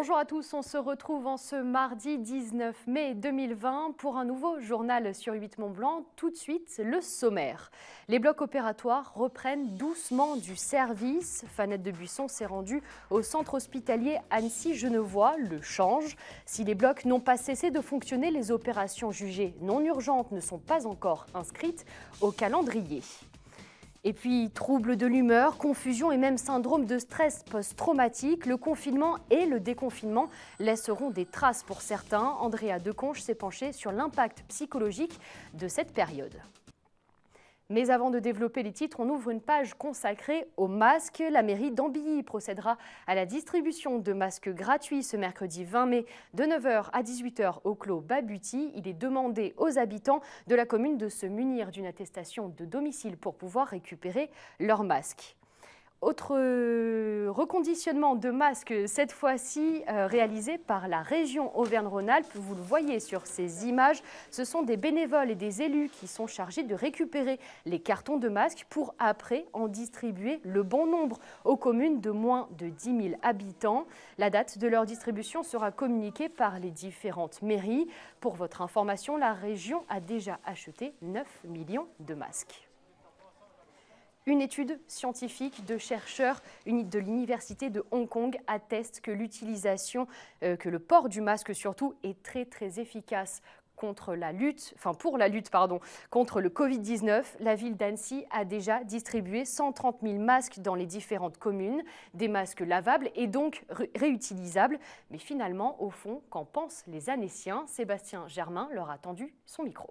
Bonjour à tous, on se retrouve en ce mardi 19 mai 2020 pour un nouveau journal sur 8 Mont-Blanc. Tout de suite, le sommaire. Les blocs opératoires reprennent doucement du service. Fanette de Buisson s'est rendue au centre hospitalier Annecy-Genevois, le Change. Si les blocs n'ont pas cessé de fonctionner, les opérations jugées non urgentes ne sont pas encore inscrites au calendrier. Et puis, troubles de l'humeur, confusion et même syndrome de stress post-traumatique, le confinement et le déconfinement laisseront des traces pour certains. Andrea Deconche s'est penchée sur l'impact psychologique de cette période. Mais avant de développer les titres, on ouvre une page consacrée aux masques. La mairie d'Ambilly procédera à la distribution de masques gratuits ce mercredi 20 mai de 9h à 18h au clos Babuti. Il est demandé aux habitants de la commune de se munir d'une attestation de domicile pour pouvoir récupérer leurs masques. Autre reconditionnement de masques, cette fois-ci réalisé par la région Auvergne-Rhône-Alpes. Vous le voyez sur ces images, ce sont des bénévoles et des élus qui sont chargés de récupérer les cartons de masques pour après en distribuer le bon nombre aux communes de moins de 10 000 habitants. La date de leur distribution sera communiquée par les différentes mairies. Pour votre information, la région a déjà acheté 9 millions de masques. Une étude scientifique de chercheurs de l'université de Hong Kong atteste que le port du masque surtout est très efficace pour la lutte contre le Covid-19. La ville d'Annecy a déjà distribué 130 000 masques dans les différentes communes, des masques lavables et donc réutilisables. Mais finalement, au fond, qu'en pensent les Annéciens? Sébastien Germain leur a tendu son micro.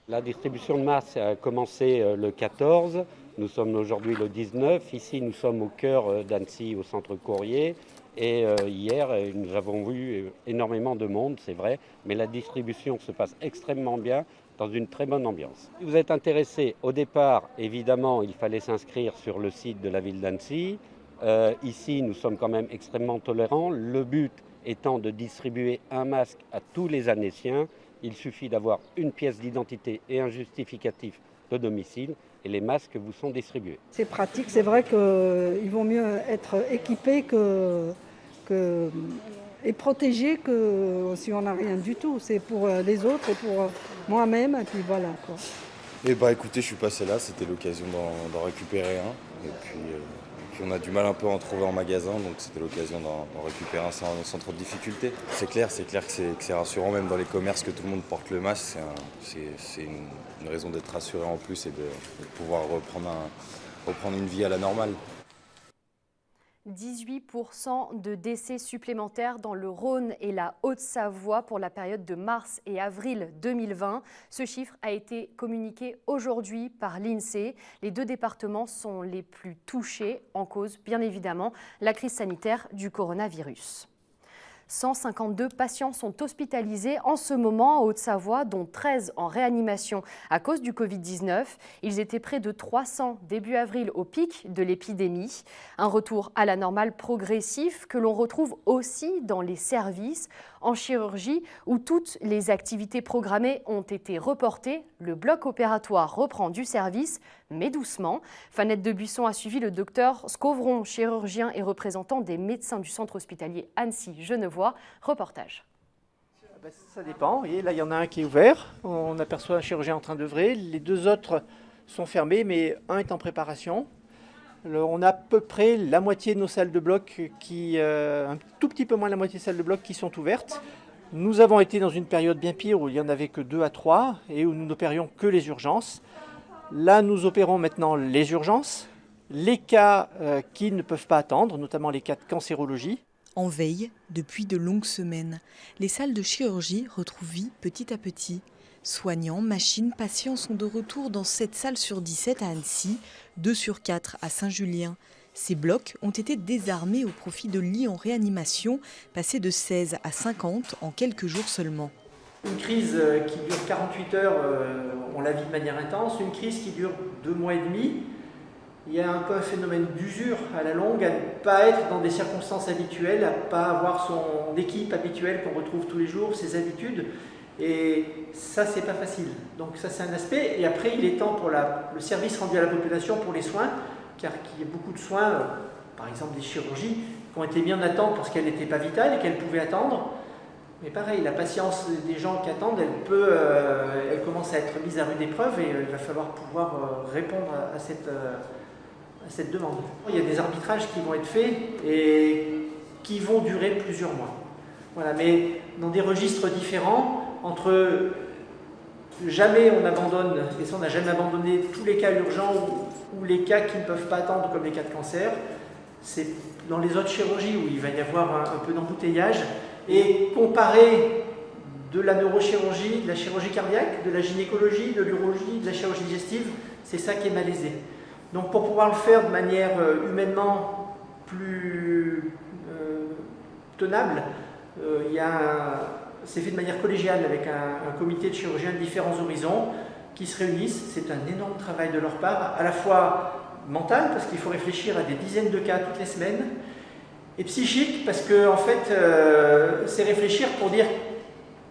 La distribution de masques a commencé le 14, nous sommes aujourd'hui le 19. Ici, nous sommes au cœur d'Annecy, au centre courrier. Et hier, nous avons vu énormément de monde, c'est vrai, mais la distribution se passe extrêmement bien, dans une très bonne ambiance. Si vous êtes intéressé, au départ, évidemment, il fallait s'inscrire sur le site de la ville d'Annecy. Ici, nous sommes quand même extrêmement tolérants. Le but étant de distribuer un masque à tous les Annéciens. Il suffit d'avoir une pièce d'identité et un justificatif de domicile et les masques vous sont distribués. C'est pratique, c'est vrai qu'il vaut mieux être équipé et protégé que si on n'a rien du tout. C'est pour les autres et pour moi-même et puis voilà quoi. Et écoutez, je suis passé là, c'était l'occasion d'en récupérer un. Et puis on a du mal un peu à en trouver en magasin, donc c'était l'occasion d'en récupérer un sans trop de difficulté. C'est clair que c'est rassurant, même dans les commerces, que tout le monde porte le masque. C'est une raison d'être rassuré en plus et de pouvoir reprendre une vie à la normale. 18% de décès supplémentaires dans le Rhône et la Haute-Savoie pour la période de mars et avril 2020. Ce chiffre a été communiqué aujourd'hui par l'INSEE. Les deux départements sont les plus touchés, en cause bien évidemment la crise sanitaire du coronavirus. 152 patients sont hospitalisés en ce moment en Haute-Savoie, dont 13 en réanimation à cause du Covid-19. Ils étaient près de 300 début avril au pic de l'épidémie. Un retour à la normale progressif que l'on retrouve aussi dans les services. En chirurgie, où toutes les activités programmées ont été reportées, le bloc opératoire reprend du service, mais doucement. Fanette de Buisson a suivi le docteur Scovron, chirurgien et représentant des médecins du centre hospitalier Annecy-Genevois. Reportage. Ça dépend. Vous voyez, là, il y en a un qui est ouvert. On aperçoit un chirurgien en train d'œuvrer. Les deux autres sont fermés, mais un est en préparation. Alors, on a à peu près la moitié de nos salles de bloc, un tout petit peu moins de la moitié des salles de bloc qui sont ouvertes. Nous avons été dans une période bien pire où il n'y en avait que 2 à 3 et où nous n'opérions que les urgences. Là, nous opérons maintenant les urgences, les cas qui ne peuvent pas attendre, notamment les cas de cancérologie. En veille, depuis de longues semaines, les salles de chirurgie retrouvent vie petit à petit. Soignants, machines, patients sont de retour dans 7 salles sur 17 à Annecy, 2 sur 4 à Saint-Julien. Ces blocs ont été désarmés au profit de lits en réanimation, passés de 16 à 50 en quelques jours seulement. Une crise qui dure 48 heures, on la vit de manière intense. Une crise qui dure 2 mois et demi, il y a un peu un phénomène d'usure à la longue, à ne pas être dans des circonstances habituelles, à ne pas avoir son équipe habituelle qu'on retrouve tous les jours, ses habitudes. Et ça, c'est pas facile. Donc ça, c'est un aspect. Et après, il est temps pour le service rendu à la population pour les soins, car il y a beaucoup de soins, par exemple des chirurgies, qui ont été mis en attente parce qu'elles n'étaient pas vitales et qu'elles pouvaient attendre. Mais pareil, la patience des gens qui attendent, elle commence à être mise à rude épreuve et il va falloir pouvoir répondre à cette demande. Il y a des arbitrages qui vont être faits et qui vont durer plusieurs mois. Voilà, mais dans des registres différents, entre jamais on abandonne, et ça on n'a jamais abandonné tous les cas urgents ou les cas qui ne peuvent pas attendre comme les cas de cancer, c'est dans les autres chirurgies où il va y avoir un peu d'embouteillage. Et comparer de la neurochirurgie, de la chirurgie cardiaque, de la gynécologie, de l'urologie, de la chirurgie digestive, c'est ça qui est malaisé. Donc pour pouvoir le faire de manière humainement plus tenable, c'est fait de manière collégiale avec un comité de chirurgiens de différents horizons qui se réunissent. C'est un énorme travail de leur part, à la fois mental, parce qu'il faut réfléchir à des dizaines de cas toutes les semaines, et psychique, parce que en fait, c'est réfléchir pour dire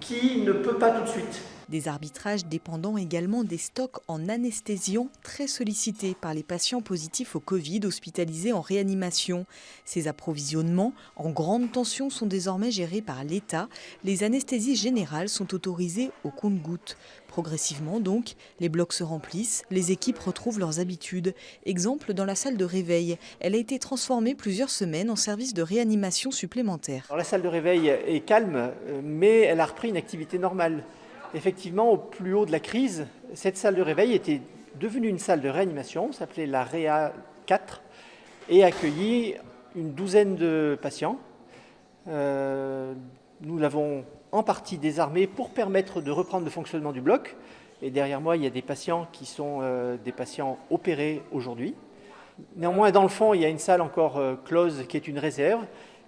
qui ne peut pas tout de suite. Des arbitrages dépendant également des stocks en anesthésiant très sollicités par les patients positifs au Covid hospitalisés en réanimation. Ces approvisionnements en grande tension sont désormais gérés par l'État. Les anesthésies générales sont autorisées au compte-gouttes. Progressivement donc, les blocs se remplissent, les équipes retrouvent leurs habitudes. Exemple dans la salle de réveil. Elle a été transformée plusieurs semaines en service de réanimation supplémentaire. Alors, la salle de réveil est calme, mais elle a repris une activité normale. Effectivement, au plus haut de la crise, cette salle de réveil était devenue une salle de réanimation, s'appelait la Réa 4, et accueillit une douzaine de patients. Nous l'avons en partie désarmé pour permettre de reprendre le fonctionnement du bloc. Et derrière moi, il y a des patients qui sont des patients opérés aujourd'hui. Néanmoins, dans le fond, il y a une salle encore close qui est une réserve,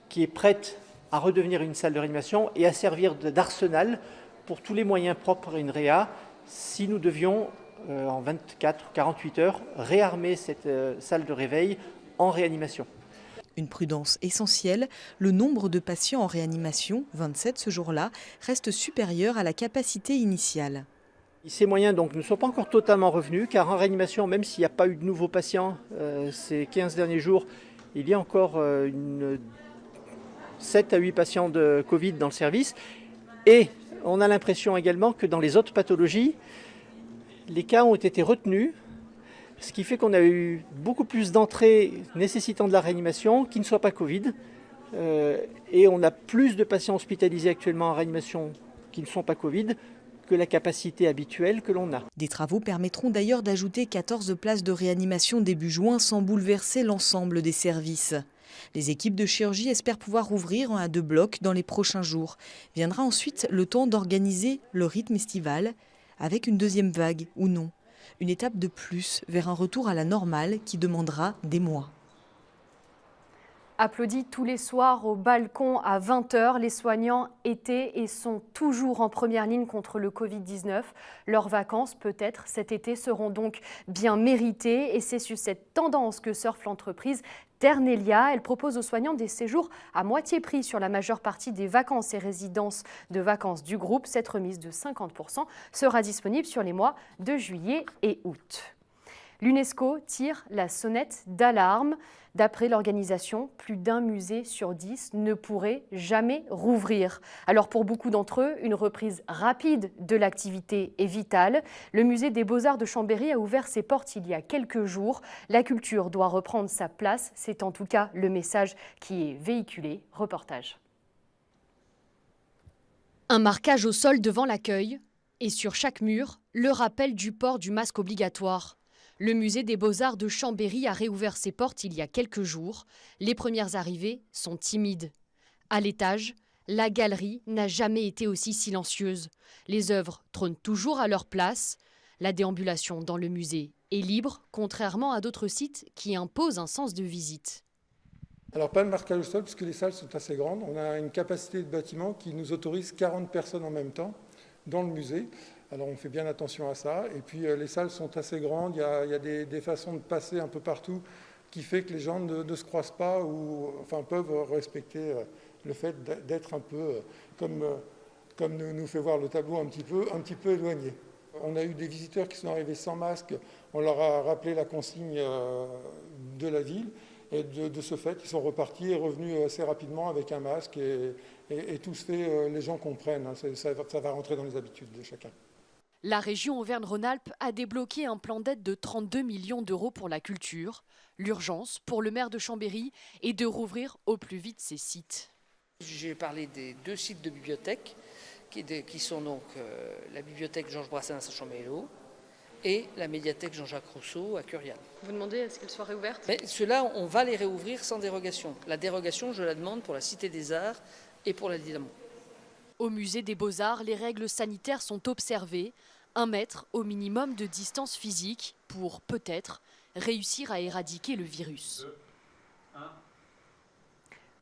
qui est prête à redevenir une salle de réanimation et à servir d'arsenal pour tous les moyens propres à une réa, si nous devions, en 24-48 heures, réarmer cette salle de réveil en réanimation. Une prudence essentielle, le nombre de patients en réanimation, 27 ce jour-là, reste supérieur à la capacité initiale. Ces moyens donc, ne sont pas encore totalement revenus, car en réanimation, même s'il n'y a pas eu de nouveaux patients ces 15 derniers jours, il y a encore 7 à 8 patients de Covid dans le service. Et on a l'impression également que dans les autres pathologies, les cas ont été retenus, ce qui fait qu'on a eu beaucoup plus d'entrées nécessitant de la réanimation qui ne soient pas Covid. Et on a plus de patients hospitalisés actuellement en réanimation qui ne sont pas Covid que la capacité habituelle que l'on a. Des travaux permettront d'ailleurs d'ajouter 14 places de réanimation début juin sans bouleverser l'ensemble des services. Les équipes de chirurgie espèrent pouvoir rouvrir 1 à 2 blocs dans les prochains jours. Viendra ensuite le temps d'organiser le rythme estival avec une deuxième vague ou non. Une étape de plus vers un retour à la normale qui demandera des mois. Applaudis tous les soirs au balcon à 20h, les soignants étaient et sont toujours en première ligne contre le Covid-19. Leurs vacances, peut-être cet été, seront donc bien méritées et c'est sur cette tendance que surfe l'entreprise Ternelia. Elle propose aux soignants des séjours à moitié prix sur la majeure partie des vacances et résidences de vacances du groupe. Cette remise de 50% sera disponible sur les mois de juillet et août. L'UNESCO tire la sonnette d'alarme. D'après l'organisation, plus d'1 musée sur 10 ne pourrait jamais rouvrir. Alors pour beaucoup d'entre eux, une reprise rapide de l'activité est vitale. Le musée des Beaux-Arts de Chambéry a ouvert ses portes il y a quelques jours. La culture doit reprendre sa place. C'est en tout cas le message qui est véhiculé. Reportage. Un marquage au sol devant l'accueil et sur chaque mur, le rappel du port du masque obligatoire. Le musée des Beaux-Arts de Chambéry a réouvert ses portes il y a quelques jours. Les premières arrivées sont timides. À l'étage, la galerie n'a jamais été aussi silencieuse. Les œuvres trônent toujours à leur place. La déambulation dans le musée est libre, contrairement à d'autres sites qui imposent un sens de visite. Alors pas de marquage au sol, puisque les salles sont assez grandes. On a une capacité de bâtiment qui nous autorise 40 personnes en même temps dans le musée. Alors on fait bien attention à ça. Et puis les salles sont assez grandes, il y a des façons de passer un peu partout qui fait que les gens ne se croisent pas ou enfin, peuvent respecter le fait d'être un peu, comme nous fait voir le tableau, un petit peu éloigné. On a eu des visiteurs qui sont arrivés sans masque, on leur a rappelé la consigne de la ville Et de ce fait, ils sont repartis et revenus assez rapidement avec un masque et tout se fait, les gens comprennent. Hein, ça va rentrer dans les habitudes de chacun. La région Auvergne-Rhône-Alpes a débloqué un plan d'aide de 32 millions d'euros pour la culture. L'urgence pour le maire de Chambéry est de rouvrir au plus vite ces sites. J'ai parlé des 2 sites de bibliothèques qui sont donc la bibliothèque Georges Brassens à Chambéry et la médiathèque Jean-Jacques Rousseau à Curial. Vous demandez à ce qu'elles soient réouvertes ? Mais ceux-là, on va les réouvrir sans dérogation. La dérogation, je la demande pour la Cité des Arts et pour la Dynamo. Au musée des Beaux-Arts, les règles sanitaires sont observées. 1 mètre au minimum de distance physique pour, peut-être, réussir à éradiquer le virus.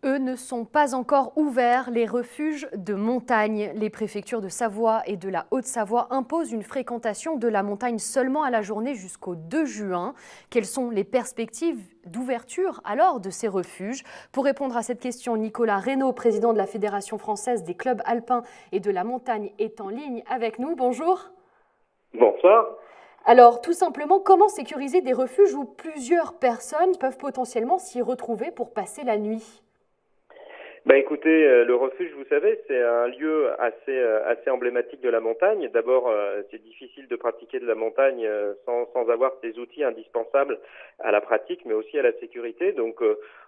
Eux ne sont pas encore ouverts, les refuges de montagne. Les préfectures de Savoie et de la Haute-Savoie imposent une fréquentation de la montagne seulement à la journée jusqu'au 2 juin. Quelles sont les perspectives d'ouverture alors de ces refuges? Pour répondre à cette question, Nicolas Reynaud, président de la Fédération française des clubs alpins et de la montagne, est en ligne avec nous. Bonjour. Bonsoir. Alors, tout simplement, comment sécuriser des refuges où plusieurs personnes peuvent potentiellement s'y retrouver pour passer la nuit ? Écoutez, le refuge, vous savez, c'est un lieu assez emblématique de la montagne. D'abord, c'est difficile de pratiquer de la montagne sans avoir ces outils indispensables à la pratique, mais aussi à la sécurité. Donc,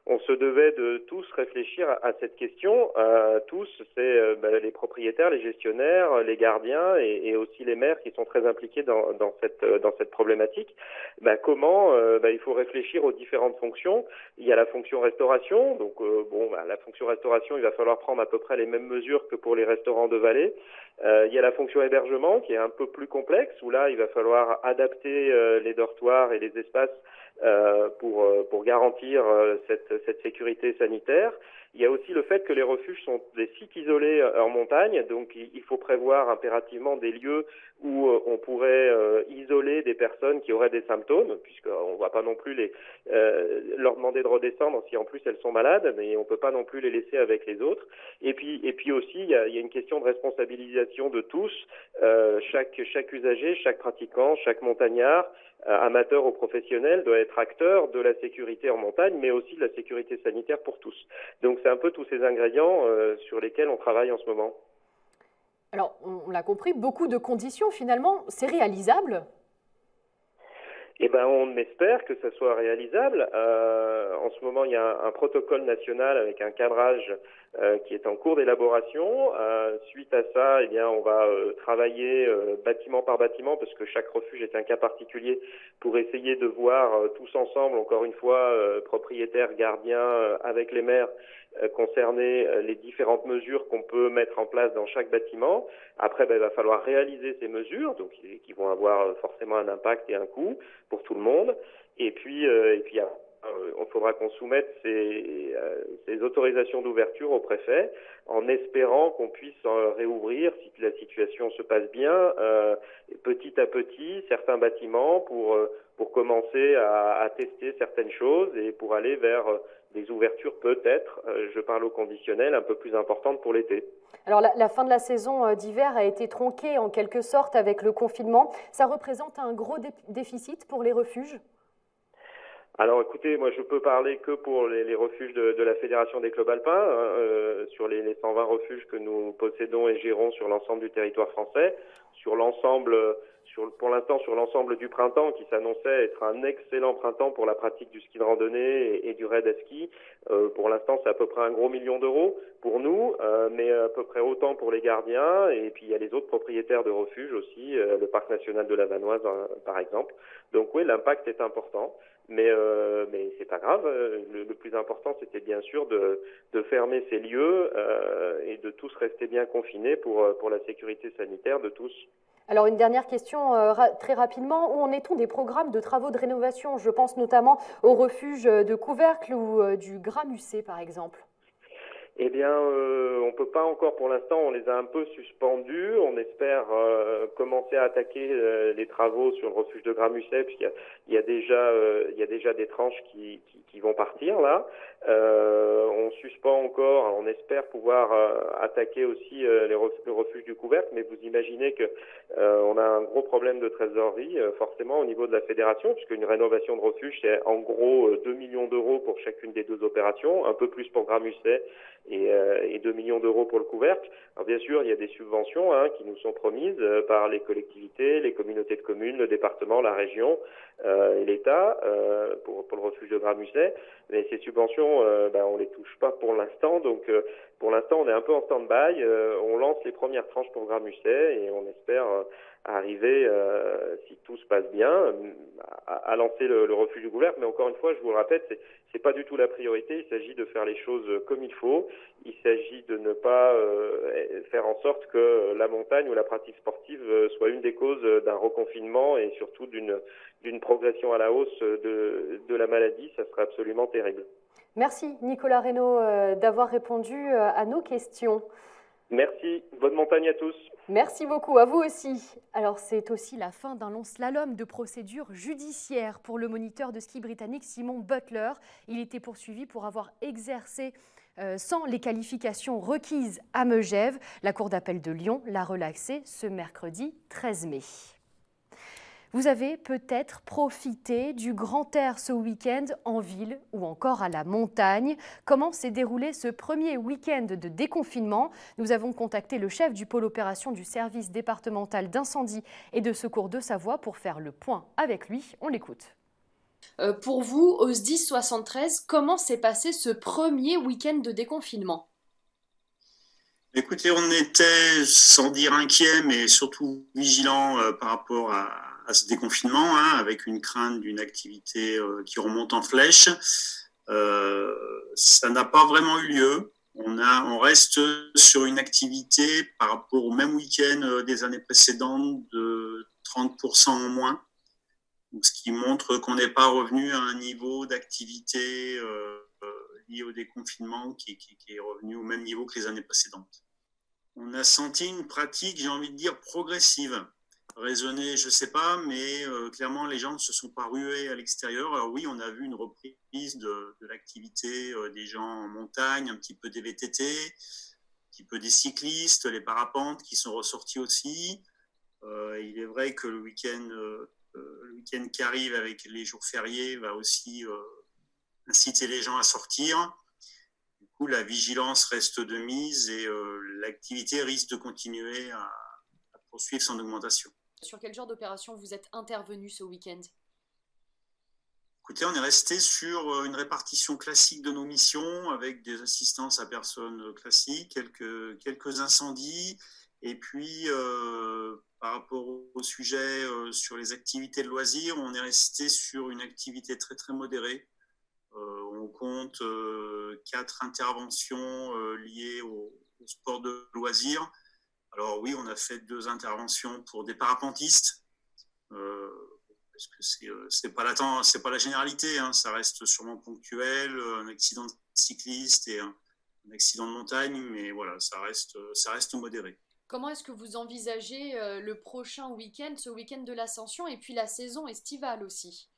on se devait de tous réfléchir à cette question. Tous, c'est les propriétaires, les gestionnaires, les gardiens et aussi les maires qui sont très impliqués dans cette problématique. Comment il faut réfléchir aux différentes fonctions. Il y a la fonction restauration. Donc, la fonction restauration, il va falloir prendre à peu près les mêmes mesures que pour les restaurants de vallée. Il y a la fonction hébergement qui est un peu plus complexe, où là, il va falloir adapter les dortoirs et les espaces pour garantir cette sécurité sanitaire. Il y a aussi le fait que les refuges sont des sites isolés en montagne, donc il faut prévoir impérativement des lieux où on pourrait isoler des personnes qui auraient des symptômes, puisqu'on ne va pas non plus leur demander de redescendre si en plus elles sont malades, mais on ne peut pas non plus les laisser avec les autres. Et puis aussi, il y a une question de responsabilisation de tous, chaque usager, chaque pratiquant, chaque montagnard, amateur ou professionnel, doit être acteur de la sécurité en montagne, mais aussi de la sécurité sanitaire pour tous. Donc c'est un peu tous ces ingrédients sur lesquels on travaille en ce moment. Alors, on l'a compris, beaucoup de conditions finalement, c'est réalisable ? On espère que ça soit réalisable. En ce moment, il y a un protocole national avec un cadrage qui est en cours d'élaboration. Suite à ça, on va travailler bâtiment par bâtiment, parce que chaque refuge est un cas particulier, pour essayer de voir tous ensemble, encore une fois, propriétaires, gardiens, avec les maires, concerner les différentes mesures qu'on peut mettre en place dans chaque bâtiment. Après, il va falloir réaliser ces mesures, donc qui vont avoir forcément un impact et un coût pour tout le monde. Et puis il faudra qu'on soumette ces autorisations d'ouverture au préfet, en espérant qu'on puisse réouvrir, si la situation se passe bien, petit à petit, certains bâtiments pour commencer à tester certaines choses et pour aller vers des ouvertures peut-être, je parle au conditionnel, un peu plus importantes pour l'été. Alors la fin de la saison d'hiver a été tronquée en quelque sorte avec le confinement. Ça représente un gros déficit pour les refuges ? Alors écoutez, moi je peux parler que pour les refuges de la Fédération des clubs alpins, sur les 120 refuges que nous possédons et gérons sur l'ensemble du territoire français, pour l'instant sur l'ensemble du printemps, qui s'annonçait être un excellent printemps pour la pratique du ski de randonnée et du raid à ski. Pour l'instant, c'est à peu près un gros million d'euros pour nous, mais à peu près autant pour les gardiens. Et puis il y a les autres propriétaires de refuges aussi, le parc national de la Vanoise par exemple. Donc oui, l'impact est important. Mais c'est pas grave. Le plus important, c'était bien sûr de fermer ces lieux et de tous rester bien confinés pour la sécurité sanitaire de tous. Alors une dernière question très rapidement. Où en est-on des programmes de travaux de rénovation ? Je pense notamment au refuge de Couvercle ou du Gramusset par exemple. Eh bien, on peut pas encore pour l'instant, on les a un peu suspendus. On espère commencer à attaquer les travaux sur le refuge de Gramusset, puisqu'il y a déjà des tranches qui vont partir là. On suspend encore, on espère pouvoir attaquer aussi le refuge du Couvercle, mais vous imaginez que on a un gros problème de trésorerie forcément au niveau de la fédération, puisque une rénovation de refuge c'est en gros 2 millions d'euros pour chacune des deux opérations, un peu plus pour Gramusset et 2 millions d'euros pour le Couvercle. Alors bien sûr, il y a des subventions qui nous sont promises par les collectivités, les communautés de communes, le département, la région et l'État pour le refuge de Gramusset. Mais ces subventions, on les touche pas pour l'instant. Donc pour l'instant, on est un peu en stand-by. On lance les premières tranches pour Gramusset et on espère arriver, si tout se passe bien, à lancer le refuge du Couvercle. Mais encore une fois, je vous le répète, c'est pas du tout la priorité. Il s'agit de faire les choses comme il faut. Il s'agit de ne pas faire en sorte que la montagne ou la pratique sportive soit une des causes d'un reconfinement et surtout d'une progression à la hausse de la maladie. Ça serait absolument terrible. Merci Nicolas Reynaud d'avoir répondu à nos questions. Merci, bonne montagne à tous. Merci beaucoup, à vous aussi. Alors c'est aussi la fin d'un long slalom de procédure judiciaire pour le moniteur de ski britannique Simon Butler. Il était poursuivi pour avoir exercé sans les qualifications requises à Megève. La Cour d'appel de Lyon l'a relaxé ce mercredi 13 mai. Vous avez peut-être profité du grand air ce week-end en ville ou encore à la montagne. Comment s'est déroulé ce premier week-end de déconfinement? Nous avons contacté le chef du pôle opération du service départemental d'incendie et de secours de Savoie pour faire le point avec lui. On l'écoute. Pour vous, au SDIS 73, comment s'est passé ce premier week-end de déconfinement? Écoutez, on était, sans dire inquiets, mais surtout vigilants par rapport à ce déconfinement, avec une crainte d'une activité qui remonte en flèche. Ça n'a pas vraiment eu lieu. On reste sur une activité par rapport au même week-end des années précédentes de 30% en moins. Donc, ce qui montre qu'on n'est pas revenu à un niveau d'activité lié au déconfinement qui est revenu au même niveau que les années précédentes. On a senti une pratique, j'ai envie de dire, progressive. Raisonnée, je ne sais pas, mais clairement, les gens ne se sont pas rués à l'extérieur. Alors oui, on a vu une reprise de l'activité des gens en montagne, un petit peu des VTT, un petit peu des cyclistes, les parapentes qui sont ressortis aussi. Il est vrai que le week-end qui arrive avec les jours fériés va aussi inciter les gens à sortir. Du coup, la vigilance reste de mise et l'activité risque de continuer à poursuivre son augmentation. Sur quel genre d'opération vous êtes intervenu ce week-end? Écoutez, on est resté sur une répartition classique de nos missions avec des assistances à personnes classiques, quelques incendies et puis par rapport au sujet sur les activités de loisirs, on est resté sur une activité très très modérée. On compte 4 interventions liées au sport de loisirs. Alors oui, on a fait 2 interventions pour des parapentistes, parce que c'est pas la généralité, ça reste sûrement ponctuel, un accident de cycliste et un accident de montagne, mais voilà, ça reste modéré. Comment est-ce que vous envisagez le prochain week-end, ce week-end de l'Ascension, et puis la saison estivale aussi?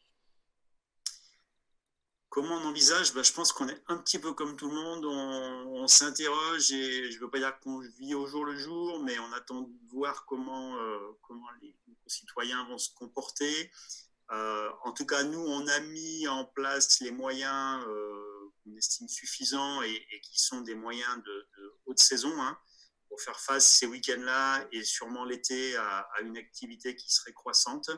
Comment on envisage? Je pense qu'on est un petit peu comme tout le monde, on s'interroge et je ne veux pas dire qu'on vit au jour le jour, mais on attend de voir comment les citoyens vont se comporter. En tout cas, nous, on a mis en place les moyens qu'on estime suffisants et qui sont des moyens de haute saison pour faire face ces week-ends-là et sûrement l'été à une activité qui serait croissante.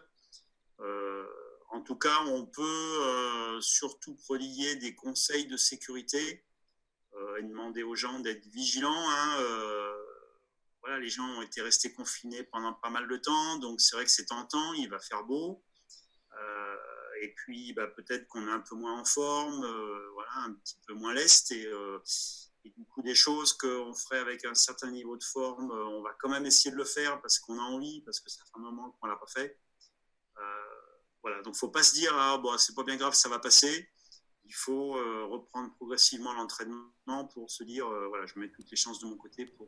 En tout cas, on peut surtout prodiguer des conseils de sécurité et demander aux gens d'être vigilants. Voilà, les gens ont été restés confinés pendant pas mal de temps, donc c'est vrai que c'est tentant, il va faire beau. Et puis, peut-être qu'on est un peu moins en forme, un petit peu moins leste. Et du coup, des choses qu'on ferait avec un certain niveau de forme, on va quand même essayer de le faire parce qu'on a envie, parce que ça fait un moment qu'on ne l'a pas fait. Voilà, donc il ne faut pas se dire c'est pas bien grave, ça va passer. il faut reprendre progressivement l'entraînement pour se dire, voilà, je mets toutes les chances de mon côté pour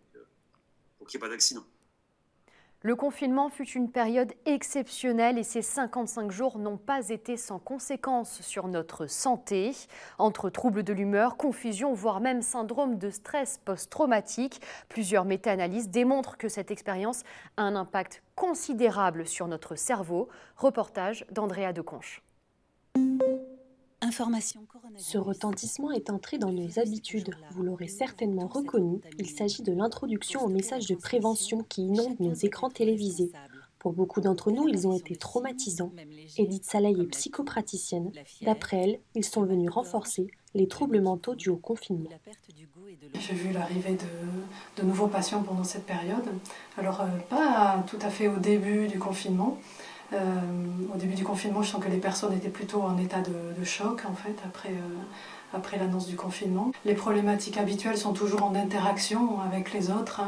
qu'il n'y ait pas d'accident. Le confinement fut une période exceptionnelle et ces 55 jours n'ont pas été sans conséquences sur notre santé. Entre troubles de l'humeur, confusion, voire même syndrome de stress post-traumatique, plusieurs méta-analyses démontrent que cette expérience a un impact considérable sur notre cerveau. Reportage d'Andrea Deconche. Ce retentissement est entré dans nos habitudes. Vous l'aurez certainement reconnu, il s'agit de l'introduction aux messages de prévention qui inondent nos écrans télévisés. Pour beaucoup d'entre nous, ils ont été traumatisants. Edith Saleil est psychopraticienne. D'après elle, ils sont venus renforcer les troubles mentaux dus au confinement. J'ai vu l'arrivée de nouveaux patients pendant cette période. Alors, pas tout à fait au début du confinement. Au début du confinement, je sens que les personnes étaient plutôt en état de choc en fait, après l'annonce du confinement. Les problématiques habituelles sont toujours en interaction avec les autres.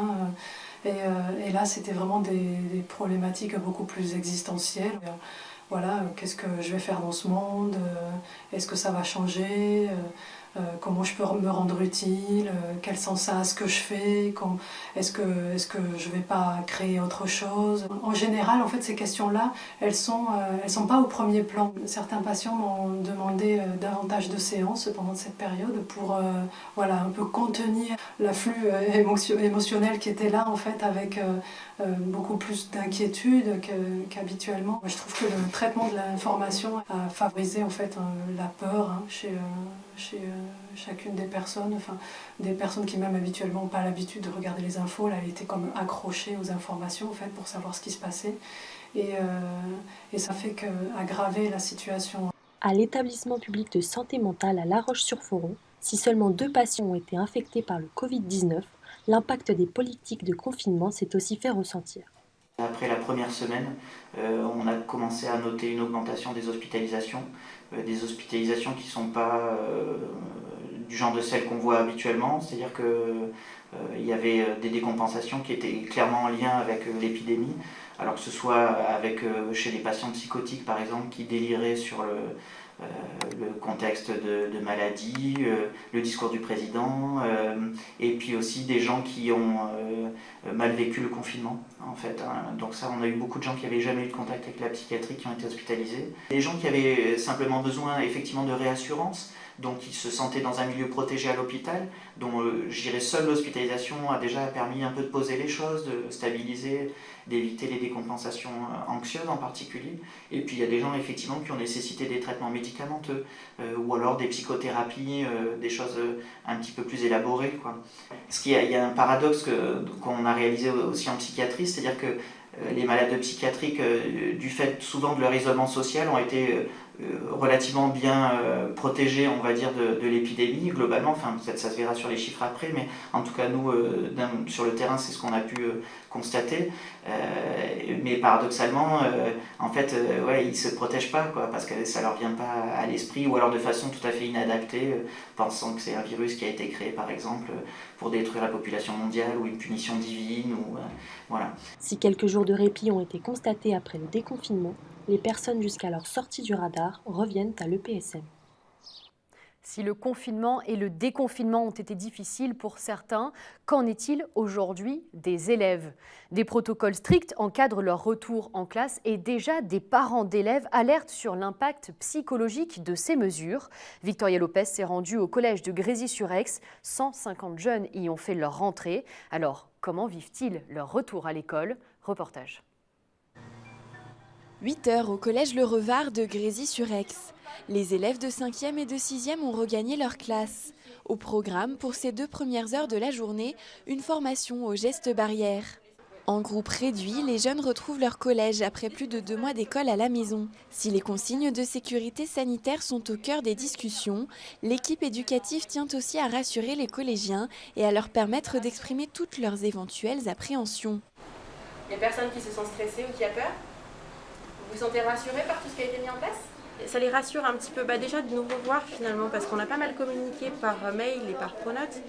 Et là, c'était vraiment des problématiques beaucoup plus existentielles. Voilà, qu'est-ce que je vais faire dans ce monde? Est-ce que ça va changer? Comment je peux me rendre utile, quel sens ça a ce que je fais, est-ce que je ne vais pas créer autre chose. En général, en fait, ces questions-là, elles sont pas au premier plan. Certains patients m'ont demandé davantage de séances pendant cette période pour voilà, un peu contenir l'afflux émotionnel qui était là, en fait, avec beaucoup plus d'inquiétude qu'habituellement. Je trouve que le traitement de l'information a favorisé en fait, la peur chez chacune des personnes, des personnes qui même habituellement n'ont pas l'habitude de regarder les infos, là, elles étaient comme accrochées aux informations en fait, pour savoir ce qui se passait et ça fait qu'aggraver la situation. À l'établissement public de santé mentale à La Roche-sur-Foron, si seulement 2 patients ont été infectés par le Covid-19, l'impact des politiques de confinement s'est aussi fait ressentir. Après la première semaine, on a commencé à noter une augmentation des hospitalisations qui ne sont pas du genre de celles qu'on voit habituellement, c'est-à-dire qu'il y avait des décompensations qui étaient clairement en lien avec l'épidémie, alors que ce soit chez les patients psychotiques par exemple qui déliraient sur le contexte de maladie, le discours du président, et puis aussi des gens qui ont mal vécu le confinement en fait. Donc ça, on a eu beaucoup de gens qui n'avaient jamais eu de contact avec la psychiatrie qui ont été hospitalisés. Des gens qui avaient simplement besoin effectivement de réassurance, donc qui se sentaient dans un milieu protégé à l'hôpital, dont je dirais seule l'hospitalisation a déjà permis un peu de poser les choses, de stabiliser, d'éviter les décompensations anxieuses en particulier. Et puis il y a des gens effectivement qui ont nécessité des traitements médicamenteux ou alors des psychothérapies, des choses un petit peu plus élaborées, quoi. Il y a un paradoxe qu'on a réalisé aussi en psychiatrie, c'est-à-dire que les malades psychiatriques, du fait souvent de leur isolement social, ont été relativement bien protégés, on va dire, de l'épidémie globalement. Enfin, peut-être ça se verra sur les chiffres après, mais en tout cas nous, sur le terrain, c'est ce qu'on a pu constater. Mais paradoxalement, en fait, ils ne se protègent pas, quoi, parce que ça ne leur vient pas à l'esprit, ou alors de façon tout à fait inadaptée, pensant que c'est un virus qui a été créé, par exemple, pour détruire la population mondiale, ou une punition divine, ou voilà. Si quelques jours de répit ont été constatés après le déconfinement, les personnes jusqu'alors sorties du radar reviennent à l'EPSM. Si le confinement et le déconfinement ont été difficiles pour certains, qu'en est-il aujourd'hui des élèves? Des protocoles stricts encadrent leur retour en classe et déjà des parents d'élèves alertent sur l'impact psychologique de ces mesures. Victoria Lopez s'est rendue au collège de Grésy-sur-Aix. 150 jeunes y ont fait leur rentrée. Alors, comment vivent-ils leur retour à l'école? Reportage. 8h au collège Le Revard de Grésy-sur-Aix. Les élèves de 5e et de 6e ont regagné leur classe. Au programme, pour ces 2 premières heures de la journée, une formation aux gestes barrières. En groupe réduit, les jeunes retrouvent leur collège après plus de 2 mois d'école à la maison. Si les consignes de sécurité sanitaire sont au cœur des discussions, l'équipe éducative tient aussi à rassurer les collégiens et à leur permettre d'exprimer toutes leurs éventuelles appréhensions. Il n'y a personne qui se sent stressé ou qui a peur? Vous vous sentez rassuré par tout ce qui a été mis en place? Ça les rassure un petit peu, déjà de nous revoir finalement, parce qu'on a pas mal communiqué par mail et par Pronote,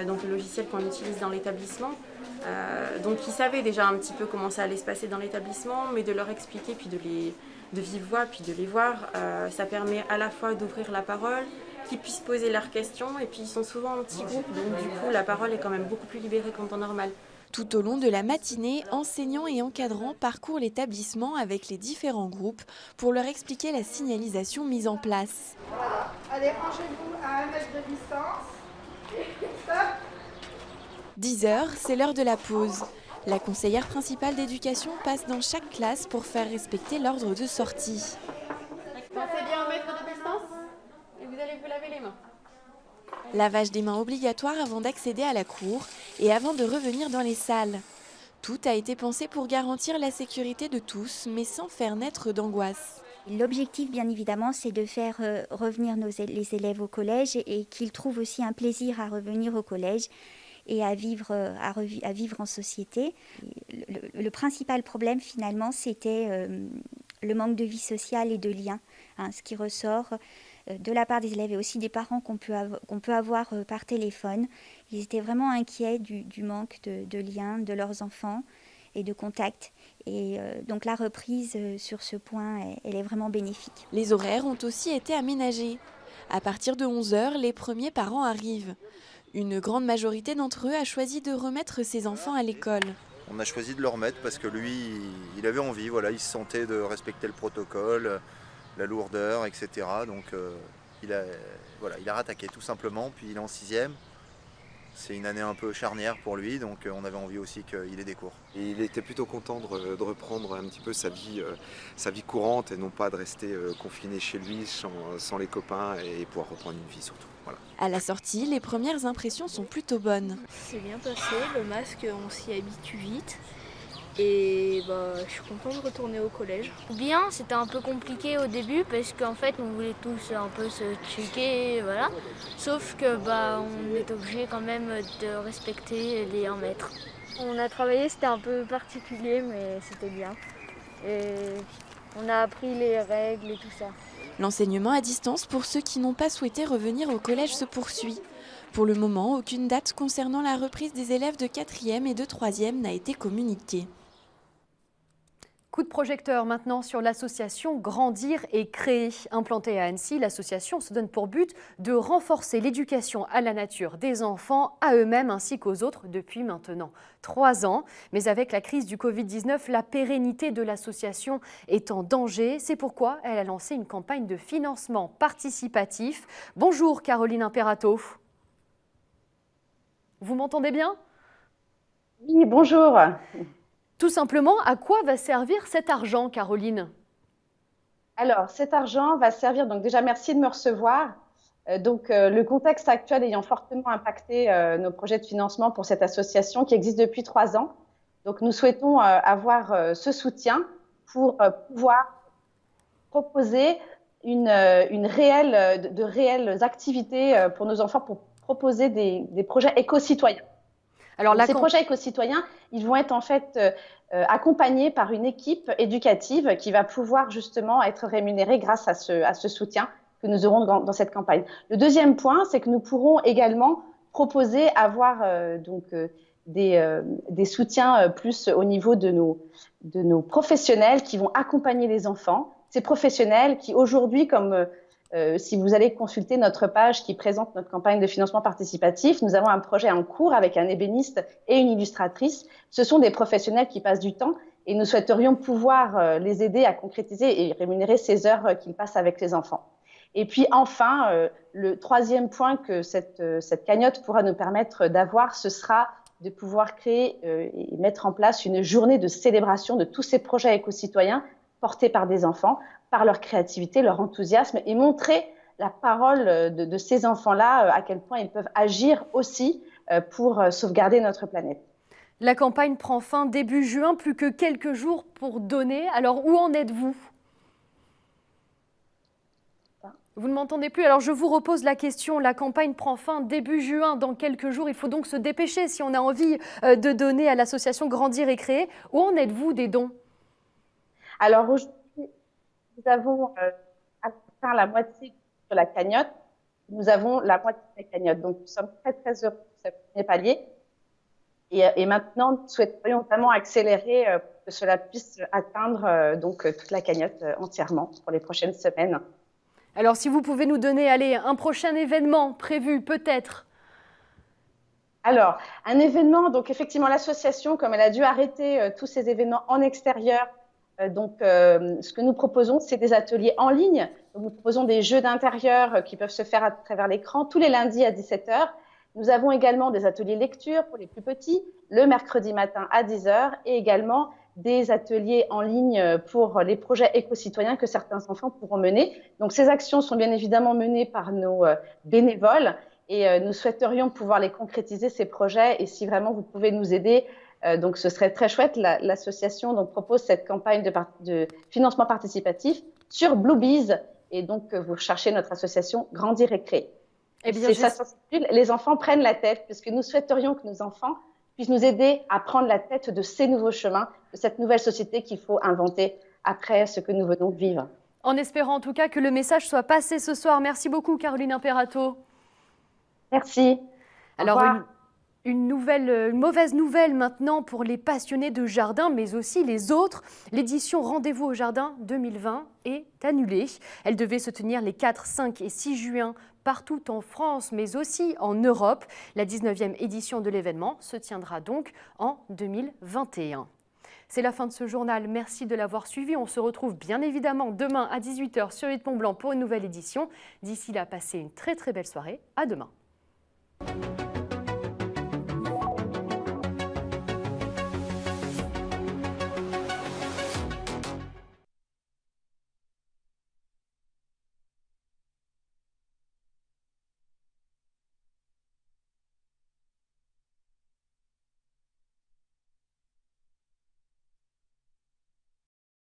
donc le logiciel qu'on utilise dans l'établissement. Donc ils savaient déjà un petit peu comment ça allait se passer dans l'établissement, mais de leur expliquer, puis de vive voix, puis de les voir, ça permet à la fois d'ouvrir la parole, qu'ils puissent poser leurs questions. Et puis ils sont souvent en petits groupes, donc du coup la parole est quand même beaucoup plus libérée qu'en temps normal. Tout au long de la matinée, enseignants et encadrants parcourent l'établissement avec les différents groupes pour leur expliquer la signalisation mise en place. Voilà. Allez, rangez-vous à 1 mètre de distance. Stop. 10 h, c'est l'heure de la pause. La conseillère principale d'éducation passe dans chaque classe pour faire respecter l'ordre de sortie. Pensez bien 1 mètre de distance et vous allez vous laver les mains. Lavage des mains obligatoire avant d'accéder à la cour et avant de revenir dans les salles. Tout a été pensé pour garantir la sécurité de tous, mais sans faire naître d'angoisse. L'objectif, bien évidemment, c'est de faire revenir les élèves au collège et qu'ils trouvent aussi un plaisir à revenir au collège et à vivre en société. Le principal problème, finalement, c'était le manque de vie sociale et de liens, ce qui ressort de la part des élèves et aussi des parents qu'on peut avoir par téléphone. Ils étaient vraiment inquiets du manque de liens de leurs enfants et de contact. Et donc la reprise sur ce point, elle est vraiment bénéfique. Les horaires ont aussi été aménagés. À partir de 11 h, les premiers parents arrivent. Une grande majorité d'entre eux a choisi de remettre ses enfants à l'école. On a choisi de le remettre parce que lui, il avait envie, voilà, il se sentait de respecter le protocole, la lourdeur, etc. Donc il a rattaqué tout simplement, puis il est en 6e. C'est une année un peu charnière pour lui, donc on avait envie aussi qu'il ait des cours. Et il était plutôt content de reprendre un petit peu sa vie courante et non pas de rester confiné chez lui sans les copains et pouvoir reprendre une vie surtout. Voilà. À la sortie, les premières impressions sont plutôt bonnes. C'est bien passé, le masque on s'y habitue vite. Et je suis contente de retourner au collège. Bien, c'était un peu compliqué au début parce qu'en fait on voulait tous un peu se checker, voilà. Sauf que on est obligé quand même de respecter les 1 mètre. On a travaillé, c'était un peu particulier mais c'était bien. Et on a appris les règles et tout ça. L'enseignement à distance pour ceux qui n'ont pas souhaité revenir au collège se poursuit. Pour le moment, aucune date concernant la reprise des élèves de 4e et de 3e n'a été communiquée. Coup de projecteur maintenant sur l'association Grandir et Créer. Implantée à Annecy, l'association se donne pour but de renforcer l'éducation à la nature des enfants, à eux-mêmes ainsi qu'aux autres depuis maintenant 3 ans. Mais avec la crise du Covid-19, la pérennité de l'association est en danger. C'est pourquoi elle a lancé une campagne de financement participatif. Bonjour Caroline Imperato. Vous m'entendez bien ? Oui, bonjour. Tout simplement, à quoi va servir cet argent, Caroline ? Alors, cet argent va servir, donc déjà merci de me recevoir. Le contexte actuel ayant fortement impacté nos projets de financement pour cette association qui existe depuis 3 ans. Donc nous souhaitons avoir ce soutien pour pouvoir proposer de réelles activités pour nos enfants, pour proposer des projets éco-citoyens. Alors, ces projets éco-citoyens, ils vont être en fait accompagnés par une équipe éducative qui va pouvoir justement être rémunérée grâce à ce soutien que nous aurons dans cette campagne. Le deuxième point, c'est que nous pourrons également proposer avoir des soutiens plus au niveau de nos professionnels qui vont accompagner les enfants. Ces professionnels qui aujourd'hui, comme si vous allez consulter notre page qui présente notre campagne de financement participatif, nous avons un projet en cours avec un ébéniste et une illustratrice. Ce sont des professionnels qui passent du temps et nous souhaiterions pouvoir les aider à concrétiser et rémunérer ces heures qu'ils passent avec les enfants. Et puis enfin, le troisième point que cette cagnotte pourra nous permettre d'avoir, ce sera de pouvoir créer et mettre en place une journée de célébration de tous ces projets éco-citoyens portés par des enfants, par leur créativité, leur enthousiasme et montrer la parole de ces enfants-là, à quel point ils peuvent agir aussi pour sauvegarder notre planète. La campagne prend fin début juin, plus que quelques jours pour donner. Alors où en êtes-vous ? Vous ne m'entendez plus? Alors je vous repose la question. La campagne prend fin début juin, dans quelques jours. Il faut donc se dépêcher si on a envie de donner à l'association Grandir et Créer. Où en êtes-vous des dons? Alors aujourd'hui, nous avons atteint la moitié de la cagnotte. Nous avons la moitié de la cagnotte. Donc nous sommes très très heureux de ce premier palier. Et maintenant, nous souhaiterions notamment accélérer pour que cela puisse atteindre toute la cagnotte entièrement pour les prochaines semaines. Alors si vous pouvez nous donner un prochain événement prévu peut-être. Alors, un événement, donc effectivement l'association, comme elle a dû arrêter tous ces événements en extérieur, ce que nous proposons, c'est des ateliers en ligne. Donc, nous proposons des jeux d'intérieur qui peuvent se faire à travers l'écran tous les lundis à 17 h. Nous avons également des ateliers lecture pour les plus petits, le mercredi matin à 10 h, et également des ateliers en ligne pour les projets éco-citoyens que certains enfants pourront mener. Donc, ces actions sont bien évidemment menées par nos bénévoles. Et nous souhaiterions pouvoir les concrétiser, ces projets. Et si vraiment vous pouvez nous aider, donc ce serait très chouette. L'association propose cette campagne de financement participatif sur Bluebees. Et donc, vous recherchez notre association Grandir et Créer. Eh bien, les enfants prennent la tête, puisque nous souhaiterions que nos enfants puissent nous aider à prendre la tête de ces nouveaux chemins, de cette nouvelle société qu'il faut inventer après ce que nous venons de vivre. En espérant en tout cas que le message soit passé ce soir. Merci beaucoup, Caroline Imperato. Merci. Alors, une mauvaise nouvelle maintenant pour les passionnés de jardin, mais aussi les autres. L'édition Rendez-vous au Jardin 2020 est annulée. Elle devait se tenir les 4, 5 et 6 juin partout en France, mais aussi en Europe. La 19e édition de l'événement se tiendra donc en 2021. C'est la fin de ce journal. Merci de l'avoir suivi. On se retrouve bien évidemment demain à 18 h sur 8 Mont Blanc pour une nouvelle édition. D'ici là, passez une très belle soirée. À demain.